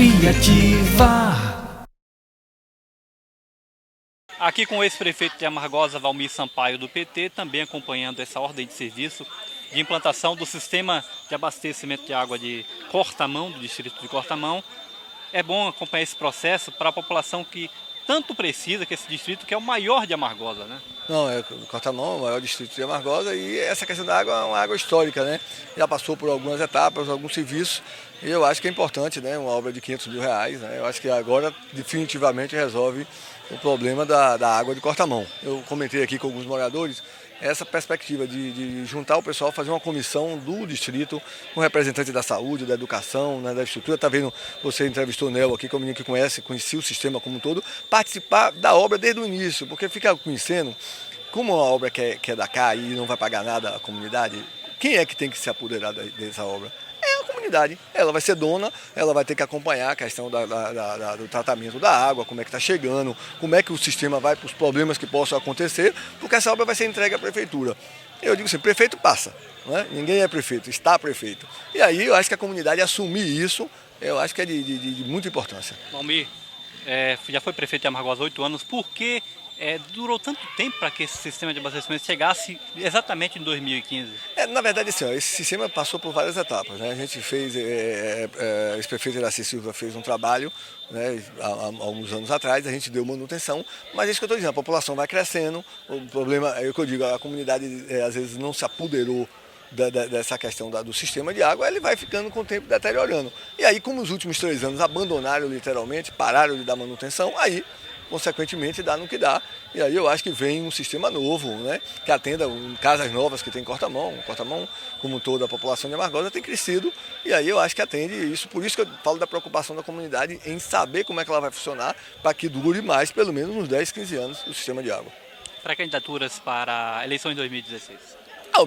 criativa. Aqui com o ex-prefeito de Amargosa, Valmir Sampaio, do PT, também acompanhando essa ordem de serviço de implantação do sistema de abastecimento de água de Cortamão, do distrito de Cortamão. É bom acompanhar esse processo para a população que tanto precisa, que esse distrito que é o maior de Amargosa, né? Não, Cortamão é o maior distrito de Amargosa e essa questão da água é uma água histórica, né? Já passou por algumas etapas, alguns serviços e eu acho que é importante, né? Uma obra de R$500 mil, né? Eu acho que agora definitivamente resolve o problema da água de Cortamão. Eu comentei aqui com alguns moradores essa perspectiva de juntar o pessoal, fazer uma comissão do distrito com representantes da saúde, da educação, né, da estrutura. Está vendo, você entrevistou o Nel aqui, que é um menino que conhecia o sistema como um todo, participar da obra desde o início, porque fica conhecendo como uma obra que é da cá e não vai pagar nada à comunidade, quem é que tem que se apoderar dessa obra? É a comunidade. Ela vai ser dona, ela vai ter que acompanhar a questão do tratamento da água, como é que está chegando, como é que o sistema vai para os problemas que possam acontecer, porque essa obra vai ser entregue à prefeitura. Eu digo assim, prefeito passa, né? Ninguém é prefeito, está prefeito. E aí eu acho que a comunidade assumir isso, eu acho que é de muita importância. Valmir, já foi prefeito de Amargosa há 8 anos, por que durou tanto tempo para que esse sistema de abastecimento chegasse exatamente em 2015? Na verdade, assim, esse sistema passou por várias etapas, né? A gente fez, esse prefeito Iraci Silva fez um trabalho, né, há alguns anos atrás, a gente deu manutenção, mas é isso que eu estou dizendo, a população vai crescendo, o problema é o que eu digo, a comunidade às vezes não se apoderou dessa questão do sistema de água, ele vai ficando com o tempo deteriorando. E aí, como os últimos 3 anos abandonaram literalmente, pararam de dar manutenção, aí consequentemente dá no que dá, e aí eu acho que vem um sistema novo, né, que atenda casas novas que tem em Cortamão, como toda a população de Amargosa tem crescido, e aí eu acho que atende isso, por isso que eu falo da preocupação da comunidade em saber como é que ela vai funcionar, para que dure mais, pelo menos uns 10, 15 anos, o sistema de água. Para candidaturas para a eleição em 2016?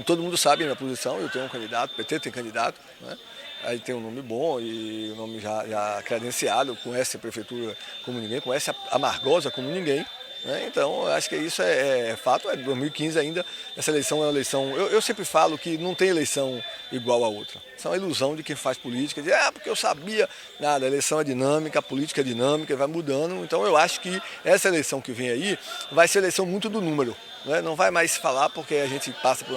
Todo mundo sabe a minha posição, eu tenho um candidato, o PT tem candidato, né? Aí tem um nome bom e um nome já credenciado, conhece a prefeitura como ninguém, conhece a Amargosa como ninguém, né? Então eu acho que isso é fato, 2015 ainda, essa eleição é uma eleição, eu sempre falo que não tem eleição igual a outra, isso é uma ilusão de quem faz política, diz, porque eu sabia, nada, a eleição é dinâmica, a política é dinâmica, vai mudando, então eu acho que essa eleição que vem aí vai ser eleição muito do número. Não vai mais se falar porque a gente passa por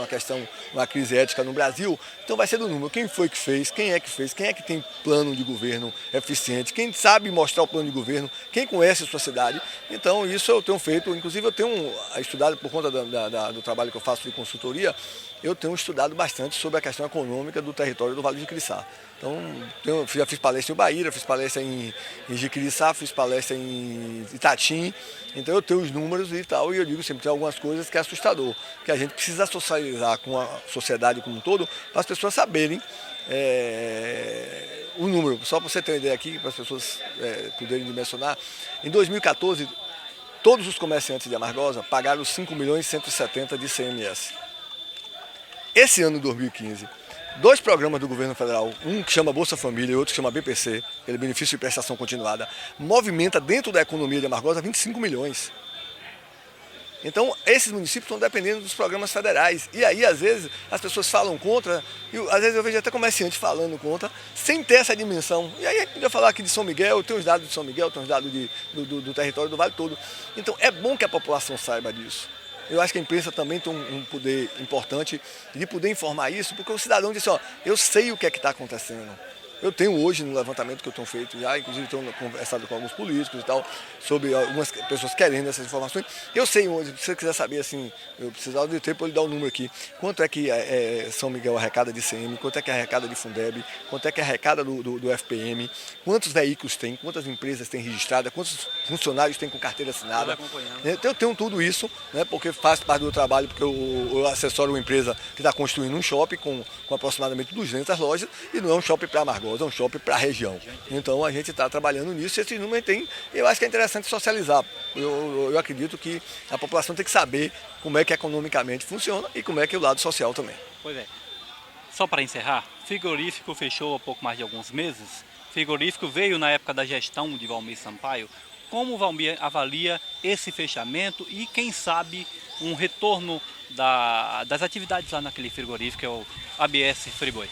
uma crise ética no Brasil, então vai ser do número. Quem foi que fez, quem é que tem plano de governo eficiente, quem sabe mostrar o plano de governo, quem conhece a sua cidade. Então isso eu tenho feito, inclusive eu tenho estudado por conta do trabalho que eu faço de consultoria, eu tenho estudado bastante sobre a questão econômica do território do Vale de Jiquiriçá. Então, já fiz palestra em Ubaíra, fiz palestra em Jiquiriçá, fiz palestra em Itatim. Então eu tenho os números e tal, e eu digo sempre, tem algumas coisas que é assustador, que a gente precisa socializar com a sociedade como um todo, para as pessoas saberem o número. Só para você ter uma ideia aqui, para as pessoas poderem dimensionar, em 2014, todos os comerciantes de Amargosa pagaram 5.170.000 de ICMS. Esse ano, 2015, 2 programas do governo federal, um que chama Bolsa Família e outro que chama BPC, aquele benefício de prestação continuada, movimenta dentro da economia de Amargosa 25 milhões. Então, esses municípios estão dependendo dos programas federais. E aí, às vezes, as pessoas falam contra, e às vezes eu vejo até comerciantes falando contra, sem ter essa dimensão. E aí, a gente podia falar aqui de São Miguel, tem os dados de São Miguel, tem os dados do território do Vale todo. Então, é bom que a população saiba disso. Eu acho que a imprensa também tem um poder importante de poder informar isso, porque o cidadão diz assim, eu sei o que é que está acontecendo. Eu tenho hoje, no levantamento que eu tenho feito já, inclusive tenho conversado com alguns políticos e tal, sobre algumas pessoas querendo essas informações. Eu sei hoje, se você quiser saber, assim, eu precisava de tempo, eu lhe dar o número aqui. Quanto é que São Miguel arrecada de ICM, quanto é que arrecada de Fundeb, quanto é que arrecada do FPM, quantos veículos tem, quantas empresas tem registradas, quantos funcionários tem com carteira assinada. Então, eu tenho tudo isso, né, porque faz parte do trabalho, porque eu assessoro uma empresa que está construindo um shopping com aproximadamente 200 lojas, e não é um shopping para Amargosa, é um shopping para a região. Então a gente está trabalhando nisso e esses números eu acho que é interessante socializar. Eu acredito que a população tem que saber como é que economicamente funciona e como é que é o lado social também. Pois é. Só para encerrar, frigorífico fechou há pouco mais de alguns meses. Frigorífico veio na época da gestão de Valmir Sampaio. Como o Valmir avalia esse fechamento e quem sabe um retorno das atividades lá naquele frigorífico, que é o ABS Friboi?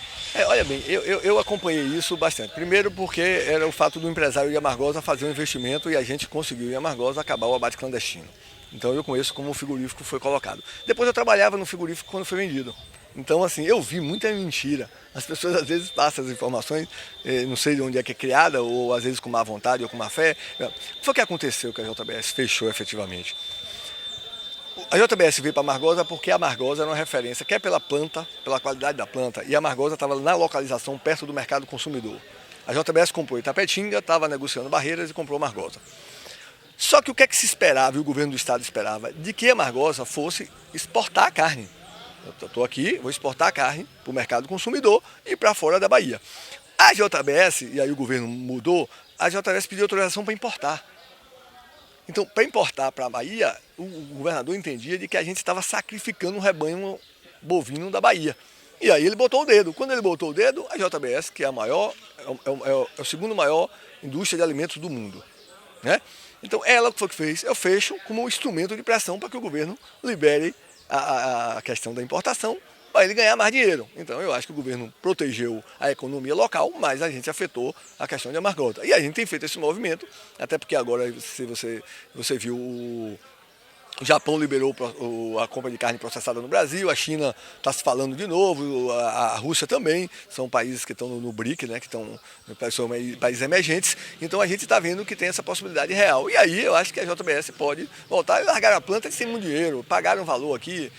Olha bem, eu acompanhei isso bastante. Primeiro porque era o fato do empresário de Amargosa fazer um investimento e a gente conseguiu em Amargosa acabar o abate clandestino. Então eu conheço como o frigorífico foi colocado. Depois eu trabalhava no frigorífico quando foi vendido. Então assim, eu vi muita mentira. As pessoas às vezes passam as informações, não sei de onde é que é criada, ou às vezes com má vontade ou com má fé. O que foi que aconteceu que a JBS fechou efetivamente? A JBS veio para Amargosa porque a Amargosa era uma referência, quer pela planta, pela qualidade da planta, e a Amargosa estava na localização perto do mercado consumidor. A JBS comprou Itapetinga, estava negociando barreiras e comprou Amargosa. Só que o que é que se esperava, e o governo do estado esperava, de que a Amargosa fosse exportar a carne. Eu estou aqui, vou exportar a carne para o mercado consumidor e para fora da Bahia. A JBS, e aí o governo mudou, a JBS pediu autorização para importar. Então, para importar para a Bahia, o governador entendia de que a gente estava sacrificando um rebanho bovino da Bahia. E aí ele botou o dedo. Quando ele botou o dedo, a JBS, que é a maior, é o segundo maior indústria de alimentos do mundo, né? Então, ela foi o que fez. Eu fecho como um instrumento de pressão para que o governo libere a questão da importação para ele ganhar mais dinheiro. Então, eu acho que o governo protegeu a economia local, mas a gente afetou a questão de Amargosa. E a gente tem feito esse movimento, até porque agora, se você viu, o Japão liberou a compra de carne processada no Brasil, a China está se falando de novo, a Rússia também, são países que estão no BRIC, né, que são países emergentes, então a gente está vendo que tem essa possibilidade real. E aí eu acho que a JBS pode voltar e largar a planta sem muito dinheiro, pagar um valor aqui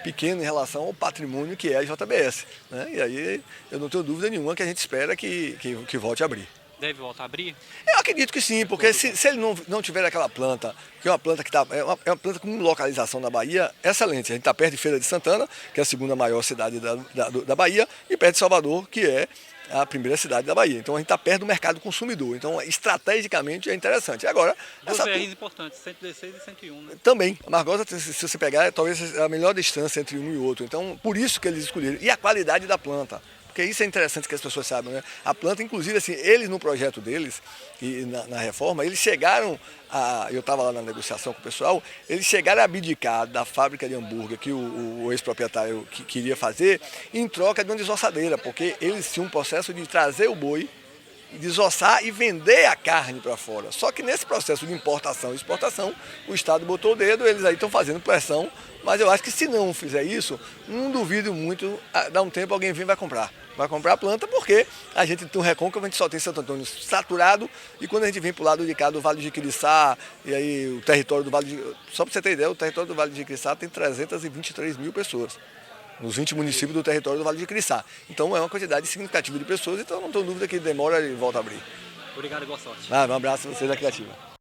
pequeno em relação ao patrimônio que é a JBS, né? E aí eu não tenho dúvida nenhuma que a gente espera que volte a abrir. Deve voltar a abrir? Eu acredito que sim, porque se ele não tiver aquela planta, que é uma planta que é uma planta com localização na Bahia excelente. A gente está perto de Feira de Santana, que é a segunda maior cidade da Bahia, e perto de Salvador, que é a primeira cidade da Bahia. Então a gente está perto do mercado consumidor. Então, estrategicamente, é interessante. Agora, duas BRs importantes, 116 e 101, né? Também. A Amargosa, se você pegar, talvez a melhor distância entre um e outro. Então, por isso que eles escolheram. E a qualidade da planta. Porque isso é interessante que as pessoas saibam, né? A planta, inclusive, assim, eles no projeto deles, e na reforma, eles chegaram eu estava lá na negociação com o pessoal, eles chegaram a abdicar da fábrica de hambúrguer que o ex-proprietário queria fazer em troca de uma desossadeira, porque eles tinham um processo de trazer o boi, desossar e vender a carne para fora. Só que nesse processo de importação e exportação, o Estado botou o dedo, eles aí estão fazendo pressão, mas eu acho que se não fizer isso, não duvido muito, dá um tempo alguém vem e vai comprar. Vai comprar a planta porque a gente tem um recôncavo, a gente só tem Santo Antônio saturado, e quando a gente vem para o lado de cá do Vale de Jiquiriçá, e aí o território do Vale de... Só para você ter ideia, o território do Vale de Jiquiriçá tem 323 mil pessoas. Nos 20 municípios do território do Vale de Jiquiriçá. Então é uma quantidade significativa de pessoas, então não tenho dúvida que demora e volta a abrir. Obrigado e boa sorte. Um abraço a vocês da Criativa.